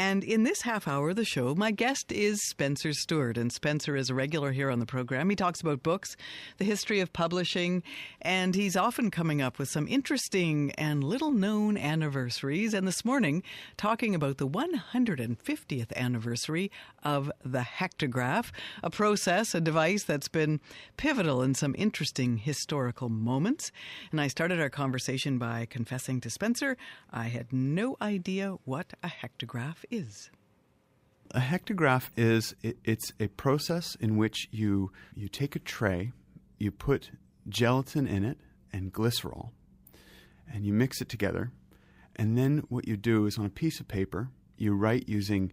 And in this half hour of the show, my guest is Spencer Stuart. And Spencer is a regular here on the program. He talks about books, the history of publishing, and he's often coming up with some interesting and little-known anniversaries. And this morning, talking about the 150th anniversary of the Hectograph, a process, a device that's been pivotal in some interesting historical moments. And I started our conversation by confessing to Spencer I had no idea what a hectograph is. A hectograph it's a process in which you take a tray, you put gelatin in it and glycerol, and you mix it together. And then what you do is on a piece of paper, you write using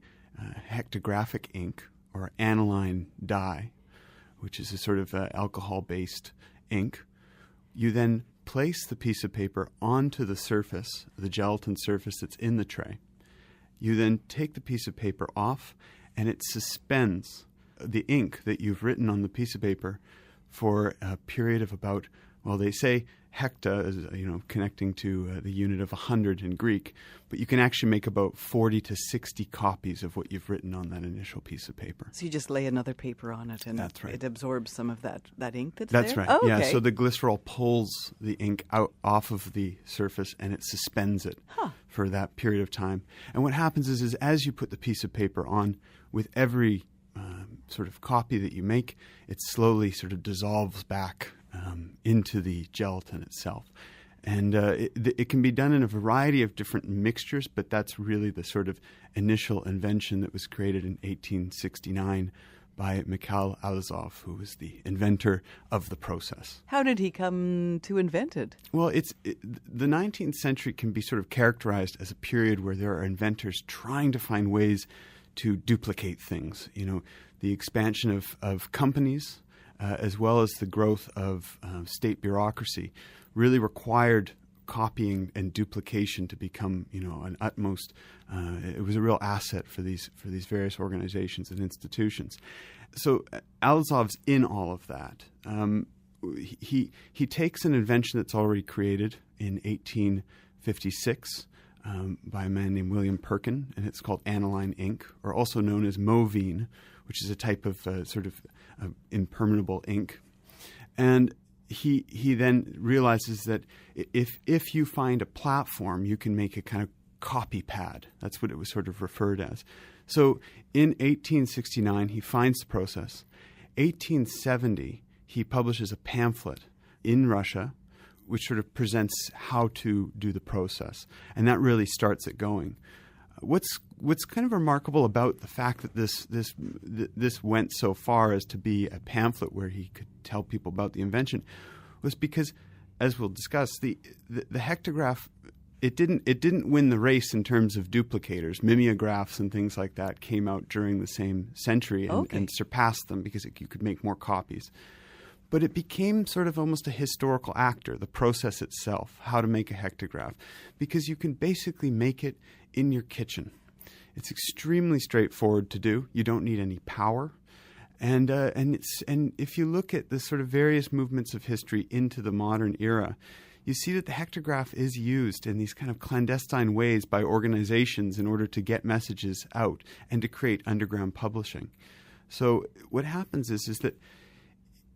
hectographic ink or aniline dye, which is a sort of alcohol-based ink. You then place the piece of paper onto the surface, the gelatin surface that's in the tray. You then take the piece of paper off, and it suspends the ink that you've written on the piece of paper for a period of about, well, they say hecta is, connecting to the unit of 100 in Greek, but you can actually make about 40 to 60 copies of what you've written on that initial piece of paper. So you just lay another paper on it, and that's right. It absorbs some of that ink that's there? That's right. Oh, yeah, okay. so the glycerol pulls the ink out off of the surface, and it suspends it for that period of time. And what happens is as you put the piece of paper on, with every sort of copy that you make, it slowly sort of dissolves back into the gelatin itself. And it can be done in a variety of different mixtures, but that's really the sort of initial invention that was created in 1869 by Mikhail Alisov, who was the inventor of the process. How did he come to invent it? Well, the 19th century can be sort of characterized as a period where there are inventors trying to find ways to duplicate things. The expansion of companies, as well as the growth of state bureaucracy, really required copying and duplication to become, an utmost. It was a real asset for these various organizations and institutions. So Alisov's in all of that. He takes an invention that's already created in 1856 by a man named William Perkin, and it's called aniline ink, or also known as movine, which is a type of sort of impermeable ink. And he then realizes that if you find a platform, you can make a kind of copy pad. That's what it was sort of referred as. So in 1869, he finds the process. 1870, he publishes a pamphlet in Russia, which sort of presents how to do the process. And that really starts it going. What's kind of remarkable about the fact that this went so far as to be a pamphlet where he could tell people about the invention was because, as we'll discuss, the hectograph, it didn't win the race in terms of duplicators. Mimeographs and things like that came out during the same century and surpassed them because you could make more copies. But it became sort of almost a historical actor, the process itself, how to make a hectograph, because you can basically make it in your kitchen. It's extremely straightforward to do. You don't need any power. And if you look at the sort of various movements of history into the modern era, you see that the hectograph is used in these kind of clandestine ways by organizations in order to get messages out and to create underground publishing. So what happens is that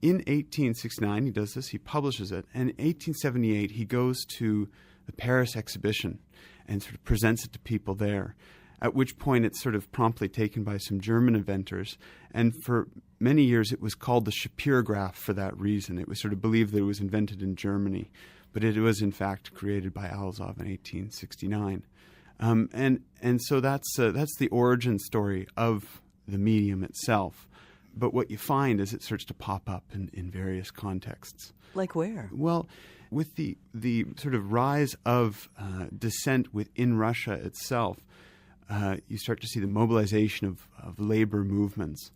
in 1869, he does this, he publishes it, and in 1878, he goes to the Paris exhibition and sort of presents it to people there, at which point it's sort of promptly taken by some German inventors, and for many years it was called the Sheryl for that reason. It was sort of believed that it was invented in Germany, but it was in fact created by Alisov in 1869. And so that's the origin story of the medium itself. But what you find is it starts to pop up in various contexts. Like where? Well, with the sort of rise of dissent within Russia itself, you start to see the mobilization of labor movements.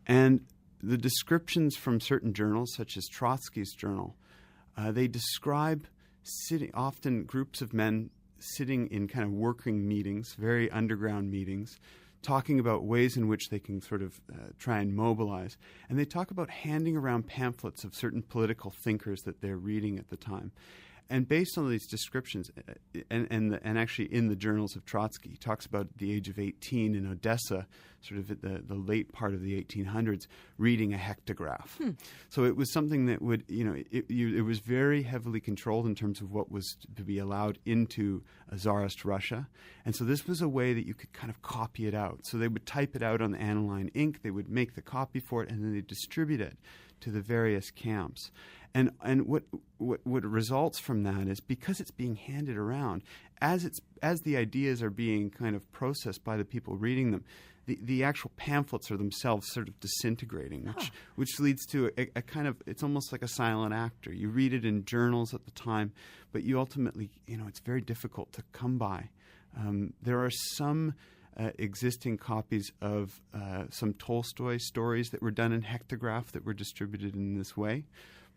And the descriptions from certain journals, such as Trotsky's journal, they describe often groups of men sitting in kind of working meetings, very underground meetings, talking about ways in which they can sort of try and mobilize. And they talk about handing around pamphlets of certain political thinkers that they're reading at the time. And based on these descriptions, and actually in the journals of Trotsky, he talks about the age of 18 in Odessa, sort of at the late part of the 1800s, reading a hectograph. So it was something that would, it was very heavily controlled in terms of what was to be allowed into Tsarist Russia. And so this was a way that you could kind of copy it out. So they would type it out on the aniline ink, they would make the copy for it, and then they'd distribute it to the various camps. And what results from that is, because it's being handed around, as the ideas are being kind of processed by the people reading them, the actual pamphlets are themselves sort of disintegrating, which leads to a kind of, it's almost like a silent actor. You read it in journals at the time, but you ultimately, it's very difficult to come by. There are some existing copies of some Tolstoy stories that were done in hectograph that were distributed in this way.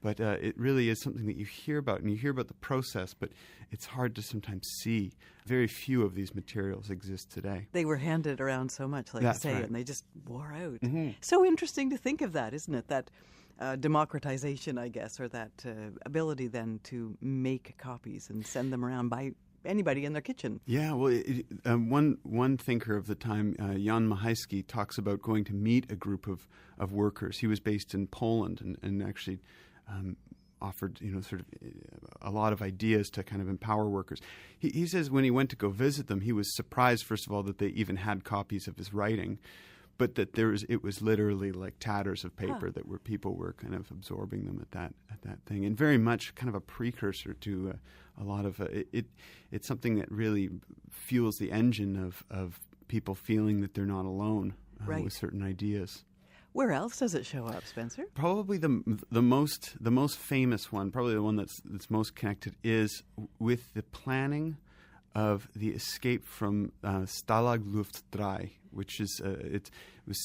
But it really is something that you hear about, and you hear about the process, but it's hard to sometimes see. Very few of these materials exist today. They were handed around so much, like you say, right. and they just wore out. So interesting to think of that, isn't it? That democratization, I guess, or that ability then to make copies and send them around by anybody in their kitchen. Yeah, well, one thinker of the time, Jan Mahajski, talks about going to meet a group of workers. He was based in Poland and actually offered, sort of a lot of ideas to kind of empower workers. He says when he went to go visit them, he was surprised, first of all, that they even had copies of his writing, but that it was literally like tatters of paper that people were kind of absorbing them at that thing, and very much kind of a precursor to a lot of it's something that really fuels the engine of people feeling that they're not alone with certain ideas. Where else does it show up, Spencer? Probably the most famous one, probably the one that's most connected, is with the planning of the escape from Stalag Luft 3, which is it was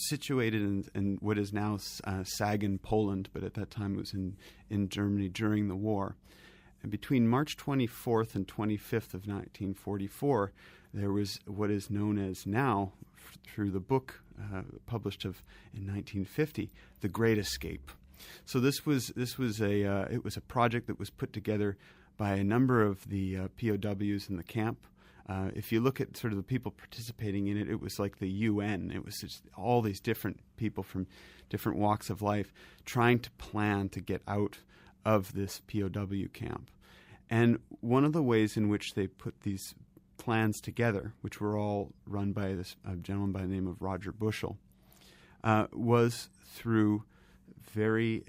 situated in what is now Sagan, Poland, but at that time it was in Germany during the war. And between March 24th and 25th of 1944, there was what is known as now, through the book published in 1950, The Great Escape. So this was a project that was put together by a number of the POWs in the camp. If you look at sort of the people participating in it, it was like the UN. It was just all these different people from different walks of life trying to plan to get out of this POW camp. And one of the ways in which they put these plans together, which were all run by this gentleman by the name of Roger Bushell, was through very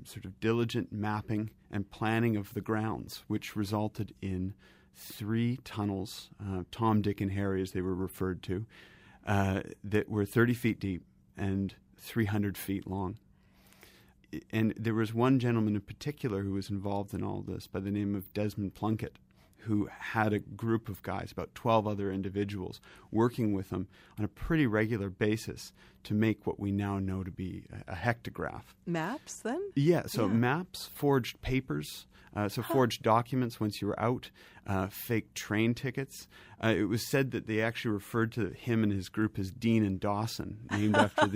sort of diligent mapping and planning of the grounds, which resulted in 3 tunnels, Tom, Dick, and Harry as they were referred to, that were 30 feet deep and 300 feet long. And there was one gentleman in particular who was involved in all this by the name of Desmond Plunkett, who had a group of guys, about 12 other individuals, working with him on a pretty regular basis to make what we now know to be a hectograph. Maps, then? Yeah, so maps, forged papers, forged documents once you were out, fake train tickets. It was said that they actually referred to him and his group as Dean and Dawson, named after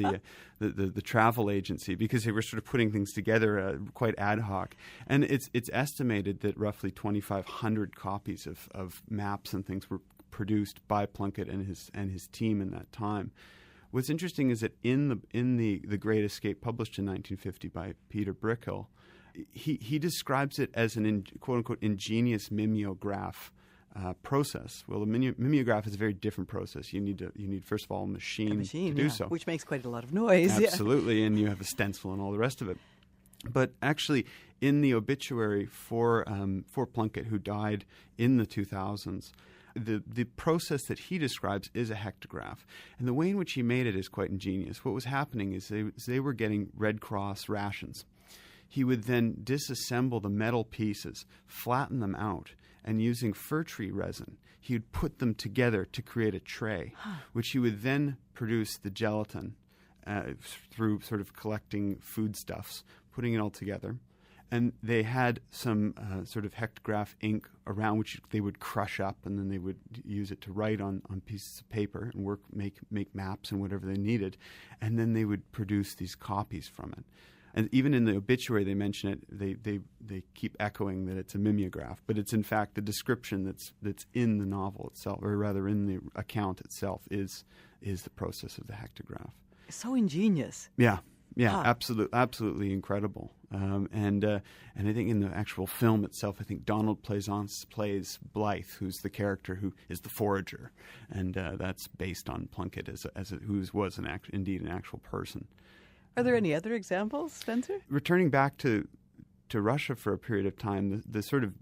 the travel agency, because they were sort of putting things together quite ad hoc. And it's estimated that roughly 2,500 copies of maps and things were produced by Plunkett and his team in that time. What's interesting is that in the Great Escape, published in 1950 by Peter Brickhill, he describes it as an quote-unquote ingenious mimeograph process. Well, the mimeograph is a very different process. You need first of all a machine to do so, which makes quite a lot of noise. Absolutely, and you have a stencil and all the rest of it. But actually, in the obituary for Plunkett, who died in the 2000s, the process that he describes is a hectograph. And the way in which he made it is quite ingenious. What was happening is they were getting Red Cross rations. He would then disassemble the metal pieces, flatten them out, and using fir tree resin, he would put them together to create a tray, which he would then produce the gelatin through sort of collecting foodstuffs, putting it all together. And they had some sort of hectograph ink around which they would crush up, and then they would use it to write on pieces of paper and make maps and whatever they needed. And then they would produce these copies from it. And even in the obituary, they mention it. They keep echoing that it's a mimeograph, but it's in fact the description that's in the novel itself, or rather in the account itself, is the process of the hectograph. So ingenious. Yeah. Absolutely incredible. And I think in the actual film itself, I think Donald Pleasance plays Blythe, who's the character who is the forager, and that's based on Plunkett who was indeed an actual person. Are there any other examples, Spencer? Returning back to Russia for a period of time, the sort of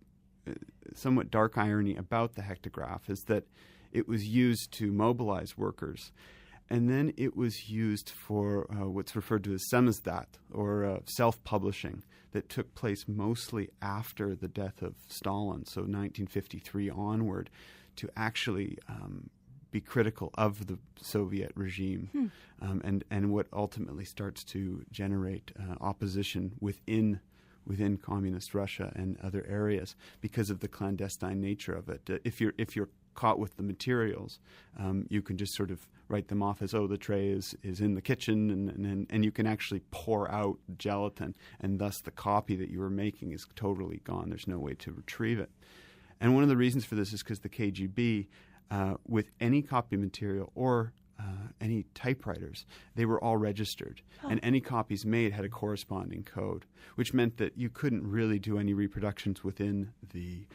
somewhat dark irony about the hectograph is that it was used to mobilize workers. And then it was used for what's referred to as samizdat, or self-publishing, that took place mostly after the death of Stalin, so 1953 onward, to actually be critical of the Soviet regime, and what ultimately starts to generate opposition within communist Russia and other areas because of the clandestine nature of it. If you're caught with the materials, you can just sort of write them off as, the tray is in the kitchen, and you can actually pour out gelatin, and thus the copy that you were making is totally gone. There's no way to retrieve it. And one of the reasons for this is because the KGB, with any copy material or any typewriters, they were all registered, and any copies made had a corresponding code, which meant that you couldn't really do any reproductions within the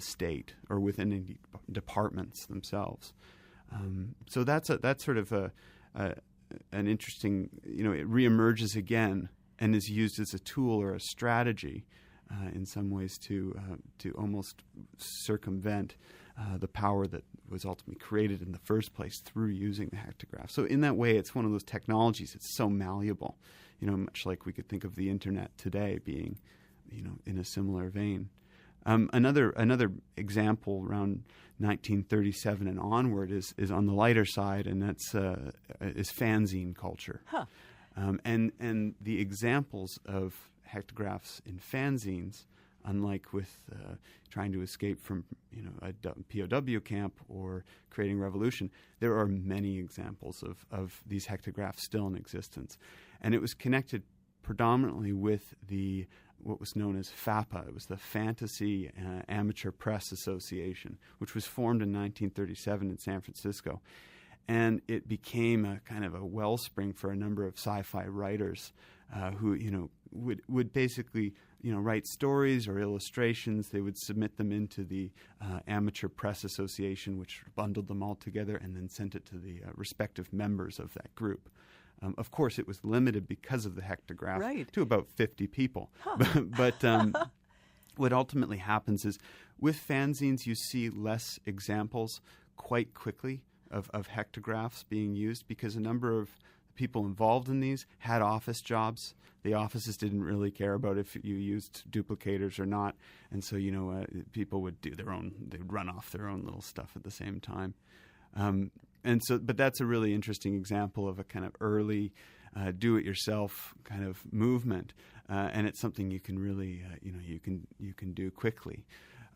state or within any departments themselves. So that's sort of an interesting, it reemerges again and is used as a tool or a strategy in some ways to almost circumvent the power that was ultimately created in the first place through using the hectograph. So in that way, it's one of those technologies that's so malleable, much like we could think of the internet today being, in a similar vein. Another example around 1937 and onward is on the lighter side, and that's is fanzine culture. And the examples of hectographs in fanzines, unlike with trying to escape from a POW camp or creating revolution, there are many examples of these hectographs still in existence. And it was connected predominantly with what was known as FAPA. It was the Fantasy Amateur Press Association, which was formed in 1937 in San Francisco. And it became a kind of a wellspring for a number of sci-fi writers who, would basically, write stories or illustrations. They would submit them into the Amateur Press Association, which bundled them all together and then sent it to the respective members of that group. Of course, it was limited because of the hectograph to about 50 people. But what ultimately happens is with fanzines, you see less examples quite quickly of hectographs being used because a number of people involved in these had office jobs. The offices didn't really care about if you used duplicators or not. And so, people would do they'd run off their own little stuff at the same time. But that's a really interesting example of a kind of early do-it-yourself kind of movement, and it's something you can really, you can do quickly.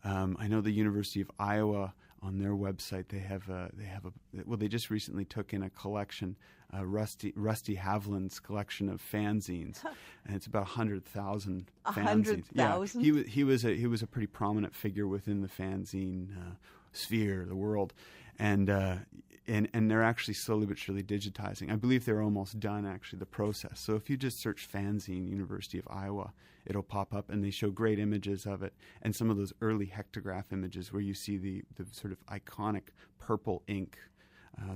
I know the University of Iowa on their website they just recently took in a collection, Rusty Havlin's collection of fanzines, and it's about 100,000 fanzines. 100,000? Yeah, he was a pretty prominent figure within the fanzine sphere, the world. And they're actually slowly but surely digitizing. I believe they're almost done, actually, the process. So if you just search fanzine University of Iowa, it'll pop up, and they show great images of it. And some of those early hectograph images where you see the sort of iconic purple ink,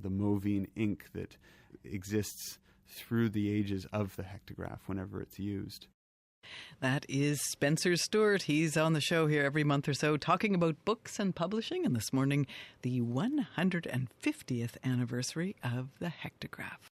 the Movine ink that exists through the ages of the hectograph whenever it's used. That is Spencer Stuart. He's on the show here every month or so talking about books and publishing. And this morning, the 150th anniversary of the hectograph.